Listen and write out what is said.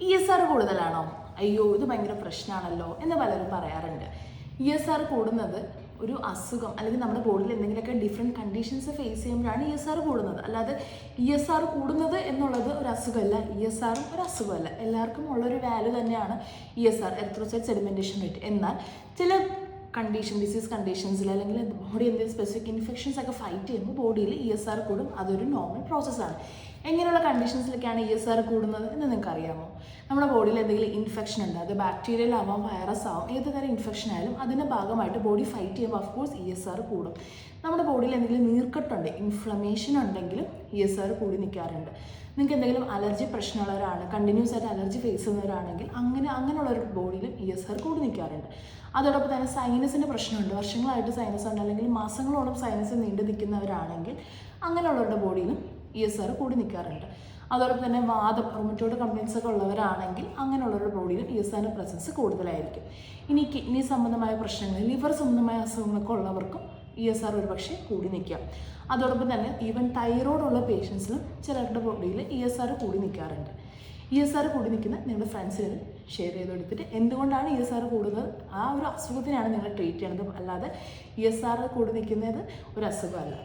ESR കൂടുതലാണോ? അയ്യോ ഇത് ഭയങ്കര പ്രശ്നമാണല്ലോ എന്ന് പലരും പറയാറുണ്ട്. ESR കൂടുന്നത് ഒരു അസുഖം അല്ലെങ്കിൽ നമ്മുടെ ബോഡിയിൽ എന്തെങ്കിലുമൊക്കെ ഡിഫറെൻറ്റ് കണ്ടീഷൻസ് ഫേസ് ചെയ്യുമ്പോഴാണ് ESR കൂടുന്നത്. അല്ലാതെ ESR കൂടുന്നത് എന്നുള്ളത് ഒരു അസുഖമല്ല, ESR ഒരു അസുഖമല്ല. എല്ലാവർക്കും ഉള്ളൊരു വാല്യൂ തന്നെയാണ് ESR, എറിത്രോസൈറ്റ് സെഡിമെൻറ്റേഷൻ റേറ്റ്. എന്നാൽ ചില ഡിസീസ് കണ്ടീഷൻസിൽ അല്ലെങ്കിൽ ബോഡി എന്തെങ്കിലും സ്പെസിഫിക് ഇൻഫെക്ഷൻസ് ഒക്കെ ഫൈറ്റ് ചെയ്യുമ്പോൾ ബോഡിയിൽ ESR കൂടും. അതൊരു നോർമൽ പ്രോസസ്സാണ്. എങ്ങനെയുള്ള കണ്ടീഷൻസിലൊക്കെയാണ് ESR കൂടുന്നത് എന്ന് നിങ്ങൾക്ക് അറിയാമോ? നമ്മുടെ ബോഡിയിൽ എന്തെങ്കിലും ഇൻഫെക്ഷൻ ഉണ്ട്, അത് ബാക്ടീരിയൽ ആവാം, വൈറസ് ആവാം, ഏത് തരം ഇൻഫെക്ഷൻ ആയാലും അതിൻ്റെ ഭാഗമായിട്ട് ബോഡി ഫൈറ്റ് ചെയ്യുമ്പോൾ ഓഫ്കോഴ്സ് ESR കൂടും. നമ്മുടെ ബോഡിയിൽ എന്തെങ്കിലും നീർക്കെട്ടുണ്ട്, ഇൻഫ്ലമേഷൻ ഉണ്ടെങ്കിലും ESR കൂടി നിൽക്കാറുണ്ട്. നിങ്ങൾക്ക് എന്തെങ്കിലും അലർജി പ്രശ്നമുള്ളവരാണ്, കണ്ടിന്യൂസ് ആയിട്ട് അലർജി ഫേസ് ചെയ്യുന്നവരാണെങ്കിൽ അങ്ങനെയുള്ളൊരു ബോഡിയിലും ESR കൂടി നിൽക്കാറുണ്ട്. അതോടൊപ്പം തന്നെ സൈനസിൻ്റെ പ്രശ്നമുണ്ട്, വർഷങ്ങളായിട്ട് സൈനസ് ഉണ്ട്, അല്ലെങ്കിൽ മാസങ്ങളോളം സൈനസ് നീണ്ടു നിൽക്കുന്നവരാണെങ്കിൽ അങ്ങനെയുള്ളവരുടെ ബോഡിയിലും ESR കൂടി നിൽക്കാറുണ്ട്. അതോടൊപ്പം തന്നെ റൊമറ്റോയിഡ് കംപ്ലയിൻസ് ഒക്കെ ഉള്ളവരാണെങ്കിൽ അങ്ങനെയുള്ളവരുടെ ബോഡിയിലും ESRൻ്റെ പ്രസൻസ് കൂടുതലായിരിക്കും. ഇനി കിഡ്നി സംബന്ധമായ പ്രശ്നങ്ങൾ, ലിവർ സംബന്ധമായ അസുഖങ്ങളൊക്കെ ഉള്ളവർക്കും ESR ഒരുപക്ഷെ കൂടി നിൽക്കാം. അതോടൊപ്പം തന്നെ ഈവൻ തൈറോയ്ഡ് ഉള്ള പേഷ്യൻസിലും ചിലരുടെ ബോഡിയിൽ ESR കൂടി നിൽക്കാറുണ്ട്. ESR കൂടി നിൽക്കുന്ന നിങ്ങളുടെ ഫ്രണ്ട്സിന് ഷെയർ ചെയ്ത് കൊടുത്തിട്ട് എന്തുകൊണ്ടാണ് ESR കൂടുന്നത്, ആ ഒരു അസുഖത്തിനാണ് നിങ്ങൾ ട്രീറ്റ് ചെയ്യേണ്ടത്, അല്ലാതെ ESR കൂടി നിൽക്കുന്നത് ഒരു അസുഖമല്ല.